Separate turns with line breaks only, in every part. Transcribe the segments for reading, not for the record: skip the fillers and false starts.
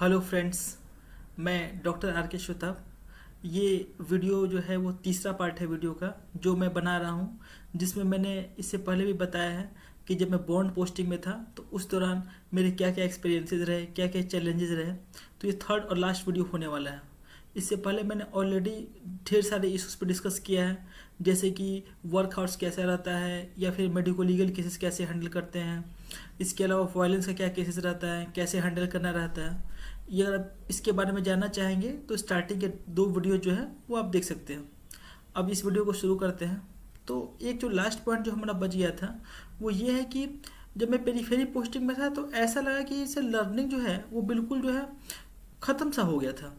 Hello friends, मैं doctor R के श्वेताब। ये वीडियो जो है वो तीसरा पार्ट है वीडियो का जो मैं बना रहा हूँ, जिसमें मैंने इससे पहले भी बताया है कि जब मैं बॉन्ड पोस्टिंग में था तो उस दौरान मेरे क्या क्या एक्सपीरियंसेस रहे, क्या क्या चैलेंजेस रहे। तो ये थर्ड और लास्ट वीडियो होने वाला है। इससे पहले मैंने ऑलरेडी ढेर सारे इश्यूज पे डिस्कस किया है, जैसे कि वर्क आवर्स कैसा रहता है या फिर मेडिको लीगल केसेस कैसे हैंडल करते हैं। इसके अलावा वायलेंस का क्या केसेस रहता है, कैसे हैंडल करना रहता है। ये अगर आप इसके बारे में जानना चाहेंगे तो स्टार्टिंग के 2 वीडियो जो है वो आप देख सकते हैं। अब इस वीडियो को शुरू करते हैं। तो एक जो लास्ट पॉइंट जो हमारा बच गया था वो ये है कि जब मैं पेरीफेरी पोस्टिंग में था तो ऐसा लगा कि इसे लर्निंग जो है वो बिल्कुल जो है ख़त्म सा हो गया था।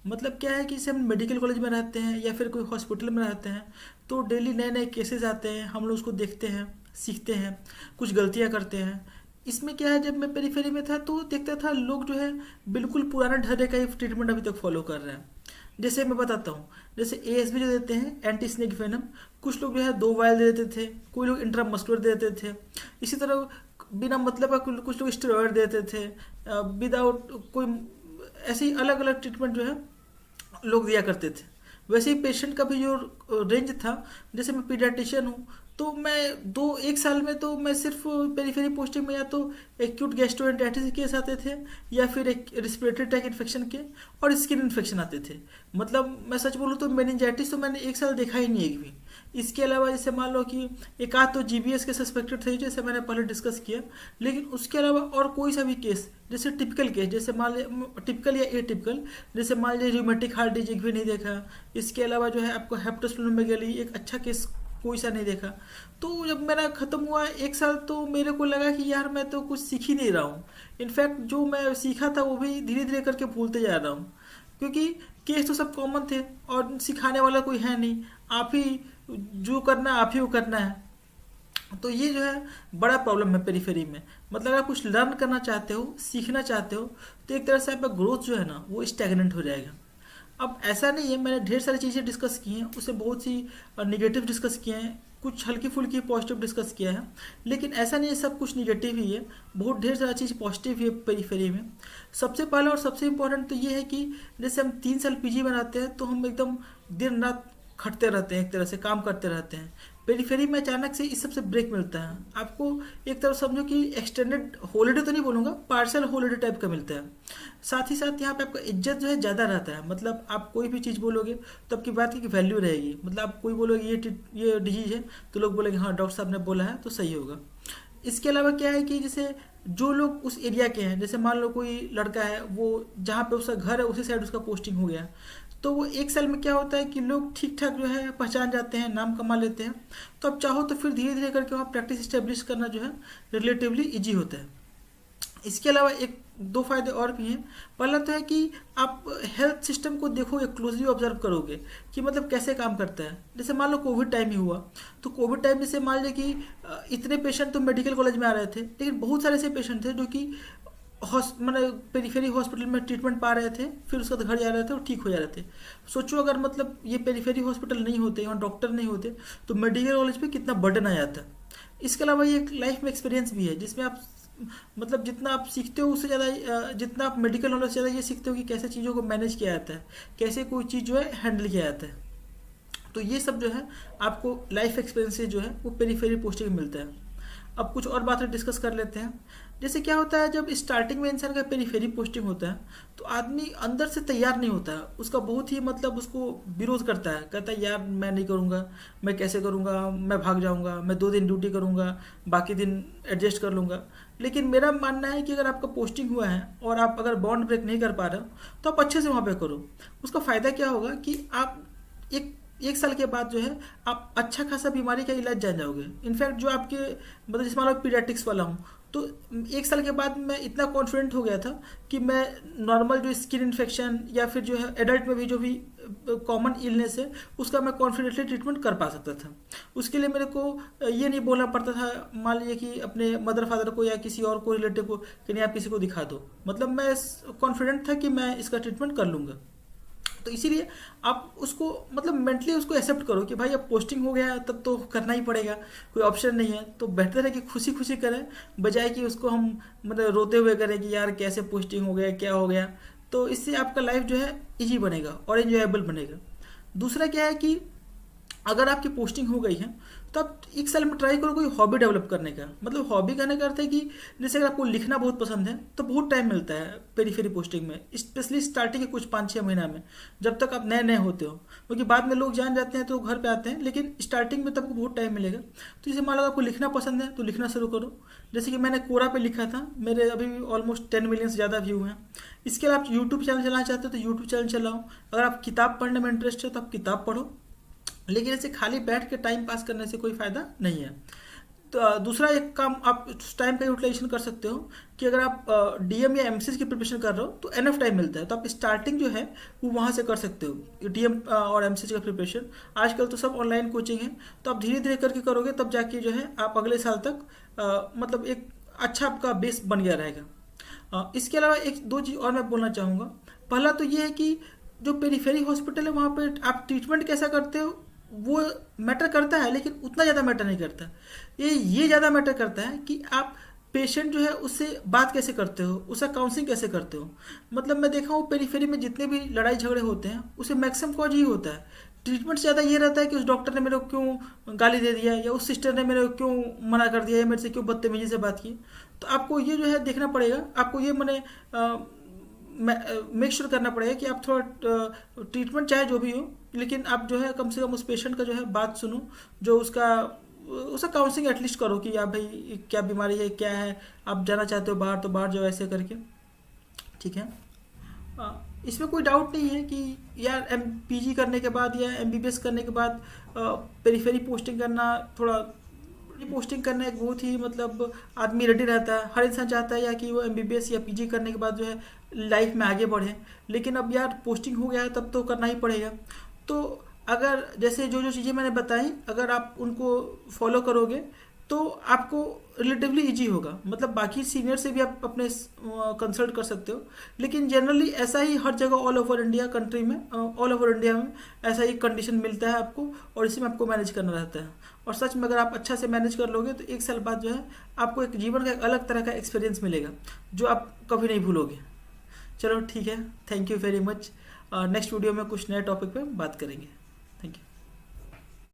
मतलब क्या है कि जैसे हम मेडिकल कॉलेज में रहते हैं या फिर कोई हॉस्पिटल में रहते हैं तो डेली नए नए केसेस आते हैं, हम लोग उसको देखते हैं, सीखते हैं, कुछ गलतियां करते हैं। इसमें क्या है, जब मैं पेरीफेरी में था तो देखता था लोग जो है बिल्कुल पुराना ढर्रे का ही ट्रीटमेंट अभी तक फॉलो कर रहे हैं। जैसे मैं बताता हूँ, जैसे एएसबी जो देते हैं एंटी स्नेक वेनम, कुछ लोग जो है 2 वायल दे देते थे, कोई लोग इंट्रामस्कुलर दे देते थे। इसी तरह बिना मतलब का कुछ लोग स्टेरॉयड देते थे विदाउट कोई, ऐसे ही अलग अलग ट्रीटमेंट जो है लोग दिया करते थे। वैसे ही पेशेंट का भी जो रेंज था, जैसे मैं पीडियाट्रिशियन हूँ तो मैं 1 साल में तो मैं सिर्फ पेरीफेरी पोस्टिंग में या तो एक्यूट गैस्ट्रोएंटेरिटिस के केस आते थे या फिर एक रिस्पिरेटरी ट्रैक इन्फेक्शन के और स्किन इन्फेक्शन आते थे। मतलब मैं सच बोलूँ तो मेनिंजाइटिस तो मैंने 1 साल देखा ही नहीं एक भी। इसके अलावा जैसे मान लो कि एक आध तो जीबीएस के सस्पेक्टेड थे जैसे मैंने पहले डिस्कस किया, लेकिन उसके अलावा और कोई सा भी केस जैसे टिपिकल केस, जैसे मान ली टिपिकल या एटिपिकल, जैसे मान लीजिए रूमेटिक हार्ट डिजीज भी नहीं देखा। इसके अलावा जो है आपको हेप्टोस्प्लेनोमेगाली एक अच्छा केस कोई सा नहीं देखा। तो जब मेरा ख़त्म हुआ 1 साल तो मेरे को लगा कि यार मैं तो कुछ सीख ही नहीं रहा हूँ। इनफैक्ट जो मैं सीखा था वो भी धीरे धीरे करके भूलते जा रहा हूँ, क्योंकि केस तो सब कॉमन थे और सिखाने वाला कोई है नहीं। आप ही जो करना है आप ही को करना है। तो ये जो है बड़ा प्रॉब्लम है पेरीफेरी में। मतलब अगर आप कुछ लर्न करना चाहते हो, सीखना चाहते हो, तो एक तरह से आपका ग्रोथ जो है ना वो स्टैग्नेंट हो जाएगा। अब ऐसा नहीं है, मैंने ढेर सारी चीज़ें डिस्कस की हैं, उससे बहुत सी निगेटिव डिस्कस किए हैं, कुछ हल्की फुल्की पॉजिटिव डिस्कस किया है। लेकिन ऐसा नहीं है सब कुछ निगेटिव ही है, बहुत ढेर सारा चीज़ पॉजिटिव है पेरीफेरी में। सबसे पहला और सबसे इम्पोर्टेंट तो ये है कि जैसे हम 3 साल पीजी में रहते हैं तो हम एकदम दिन रात खटते रहते हैं, एक तरह से काम करते रहते हैं। पेरीफेरी में अचानक से इस सबसे ब्रेक मिलता है आपको। एक तरफ समझो कि एक्सटेंडेड हॉलीडे तो नहीं बोलूँगा, पार्शियल हॉलीडे टाइप का मिलता है। साथ ही साथ यहाँ पे आपका इज्जत जो है ज़्यादा रहता है। मतलब आप कोई भी चीज़ बोलोगे तो आपकी बात की वैल्यू रहेगी। मतलब आप कोई बोलोगे ये डिजीज है तो लोग बोलेंगे हाँ डॉक्टर साहब ने बोला है तो सही होगा। इसके अलावा क्या है कि जैसे जो लोग उस एरिया के हैं, जैसे मान लो कोई लड़का है वो जहाँ पे उसका घर है उसी साइड उसका पोस्टिंग हो गया, तो वो 1 साल में क्या होता है कि लोग ठीक ठाक जो है पहचान जाते हैं, नाम कमा लेते हैं। तो अब चाहो तो फिर धीरे धीरे करके वहाँ प्रैक्टिस इस्टेब्लिश करना जो है रिलेटिवली इजी होता है। इसके अलावा एक 2 फायदे और भी हैं। पहला तो है कि आप हेल्थ सिस्टम को देखोगे, क्लोजली ऑब्जर्व करोगे कि मतलब कैसे काम करता है। जैसे मान लो कोविड टाइम ही हुआ, तो कोविड टाइम जैसे मान लीजिए कि इतने पेशेंट तो मेडिकल कॉलेज में आ रहे थे, लेकिन बहुत सारे ऐसे पेशेंट थे जो कि मतलब पेरीफेरी हॉस्पिटल में ट्रीटमेंट पा रहे थे, फिर उसके बाद घर जा रहे थे और ठीक हो जा रहे थे। सोचो अगर मतलब ये पेरीफेरी हॉस्पिटल नहीं होते, यहाँ डॉक्टर नहीं होते, तो मेडिकल कॉलेज पे कितना बर्डन आ जाता। इसके अलावा ये एक लाइफ में एक्सपीरियंस भी है जिसमें आप मतलब जितना आप सीखते हो उससे ज़्यादा, जितना आप मेडिकल नॉलेज से ज़्यादा ये सीखते हो कि कैसे चीज़ों को मैनेज किया जाता है, कैसे कोई चीज़ जो है हैंडल किया जाता है। तो ये सब जो है आपको लाइफ एक्सपीरियंस जो है वो पेरीफेरी पोस्टिंग में मिलता है। अब कुछ और बातें डिस्कस कर लेते हैं। जैसे क्या होता है जब स्टार्टिंग में इंसान का पेरीफेरी पोस्टिंग होता है तो आदमी अंदर से तैयार नहीं होता है, उसका बहुत ही मतलब उसको विरोध करता है, कहता है यार मैं नहीं करूँगा, मैं कैसे करूँगा, मैं भाग जाऊँगा, मैं 2 दिन ड्यूटी करूँगा, बाकी दिन एडजस्ट कर लूँगा। लेकिन मेरा मानना है कि अगर आपका पोस्टिंग हुआ है और आप अगर बॉन्ड ब्रेक नहीं कर पा रहे हो तो आप अच्छे से वहाँ पे करो। उसका फ़ायदा क्या होगा कि आप एक 1 साल के बाद जो है आप अच्छा खासा बीमारी का इलाज जान जाओगे। इनफैक्ट जो आपके मतलब जिस मान लो पीडियाट्रिक्स वाला हूँ तो 1 साल के बाद मैं इतना कॉन्फिडेंट हो गया था कि मैं नॉर्मल जो स्किन इन्फेक्शन या फिर जो है एडल्ट में भी जो भी कॉमन इलनेस है उसका मैं कॉन्फिडेंटली ट्रीटमेंट कर पा सकता था। उसके लिए मेरे को ये नहीं बोलना पड़ता था मान लीजिए कि अपने मदर फादर को या किसी और को रिलेटिव को कि नहीं आप किसी को दिखा दो। मतलब मैं कॉन्फिडेंट था कि मैं इसका ट्रीटमेंट कर लूँगा। तो इसीलिए आप उसको मतलब मेंटली उसको एक्सेप्ट करो कि भाई अब पोस्टिंग हो गया है तब तो करना ही पड़ेगा, कोई ऑप्शन नहीं है। तो बेहतर है कि खुशी खुशी करें, बजाय कि उसको हम मतलब रोते हुए करें कि यार कैसे पोस्टिंग हो गया, क्या हो गया। तो इससे आपका लाइफ जो है इजी बनेगा और एंजॉयबल बनेगा। दूसरा क्या है कि अगर आपकी पोस्टिंग हो गई है तो आप एक साल में ट्राई करो कोई हॉबी डेवलप करने का। मतलब हॉबी करने का अर्थ है कि जैसे अगर आपको लिखना बहुत पसंद है तो बहुत टाइम मिलता है पेरी फेरी पोस्टिंग में, स्पेशली स्टार्टिंग के कुछ 5-6 महीना में, जब तक आप नए नए होते हो। क्योंकि बाद में लोग जान जाते हैं तो घर पे आते हैं, लेकिन स्टार्टिंग में तो आपको बहुत टाइम मिलेगा। तो जैसे मान लो आपको लिखना पसंद है तो लिखना शुरू करो। जैसे कि मैंने कोरा पे लिखा था, मेरे अभी भी ऑलमोस्ट 10 मिलियन से ज़्यादा व्यू हैं। इसके अलावा आप यूट्यूब चैनल चलाना चाहते हो तो यूट्यूब चैनल चलाओ। अगर आप किताब पढ़ने में इंटरेस्ट है तो आप किताब पढ़ो, लेकिन ऐसे खाली बैठ के टाइम पास करने से कोई फ़ायदा नहीं है। तो दूसरा एक काम आप उस टाइम का यूटिलाइजेशन कर सकते हो कि अगर आप डीएम या एमसीएस की प्रिपरेशन कर रहे हो तो एनफ टाइम मिलता है, तो आप स्टार्टिंग जो है वो वहाँ से कर सकते हो। डीएम और एमसीएस का प्रिपरेशन आजकल तो सब ऑनलाइन कोचिंग है, तो आप धीरे धीरे करके करोगे तब जाके जो है आप अगले साल तक मतलब एक अच्छा आपका बेस बन गया रहेगा। इसके अलावा एक दो चीज़ और मैं बोलना चाहूँगा। पहला तो ये है कि जो पेरीफेरी हॉस्पिटल है वहाँ पे आप ट्रीटमेंट कैसा करते हो वो मैटर करता है, लेकिन उतना ज़्यादा मैटर नहीं करता। ये ज़्यादा मैटर करता है कि आप पेशेंट जो है उससे बात कैसे करते हो, उसका काउंसलिंग कैसे करते हो। मतलब मैं देखा हूँ पेरीफेरी में जितने भी लड़ाई झगड़े होते हैं उसे मैक्सिमम कॉज ही होता है। ट्रीटमेंट से ज़्यादा ये रहता है कि उस डॉक्टर ने मेरे को क्यों गाली दे दिया, या उस सिस्टर ने मेरे को क्यों मना कर दिया, या मेरे से क्यों बदतमीजी से बात की। तो आपको ये जो है देखना पड़ेगा, आपको ये मैंने मेक श्योर करना पड़ेगा कि आप थोड़ा ट्रीटमेंट चाहे जो भी हो, लेकिन आप जो है कम से कम उस पेशेंट का जो है बात सुनो, जो उसका काउंसलिंग एटलीस्ट करो कि आप भाई क्या बीमारी है, क्या है, आप जाना चाहते हो बाहर तो बाहर जाओ, ऐसे करके। ठीक है। इसमें कोई डाउट नहीं है कि यार पीजी करने के बाद या एमबीबीएस करने के बाद पेरीफेरी पोस्टिंग करना थोड़ा पोस्टिंग करना एक बहुत ही मतलब आदमी रेडी रहता है। हर इंसान चाहता है या कि वो एमबीबीएस या पीजी करने के बाद जो है लाइफ में आगे बढ़े, लेकिन अब यार पोस्टिंग हो गया है तब तो करना ही पड़ेगा। तो अगर जैसे जो जो चीज़ें मैंने बताई अगर आप उनको फॉलो करोगे तो आपको रिलेटिवली इजी होगा। मतलब बाकी सीनियर से भी आप अपने कंसल्ट कर सकते हो, लेकिन जनरली ऐसा ही हर जगह ऑल ओवर इंडिया कंट्री में ऑल ओवर इंडिया में ऐसा ही कंडीशन मिलता है आपको, और इसी में आपको मैनेज करना रहता है। और सच में अगर आप अच्छा से मैनेज कर लोगे तो एक साल बाद जो है आपको एक जीवन का एक अलग तरह का एक्सपीरियंस मिलेगा जो आप कभी नहीं भूलोगे। चलो ठीक है, thank you very much. Next video में कुछ नए टॉपिक पे बात करेंगे।